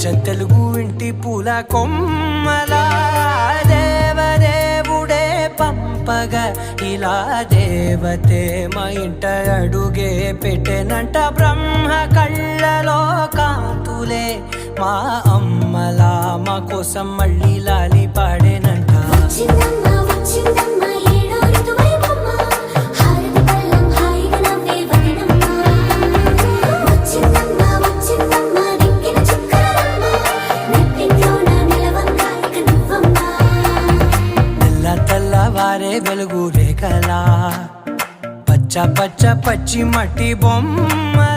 తెలుగు ఇంటి పూల కొమ్మలా దేవదేవుడే పంపగా ఇలా దేవతే మా ఇంట అడుగే పెట్టెనంట బ్రహ్మ కళ్ళలో కాంతులే మా అమ్మలా మా కోసం మళ్ళీ లాలి పాడేనంట వారే వెలుగు రేఖలా పచ్చ పచ్చి మట్టి బొమ్మ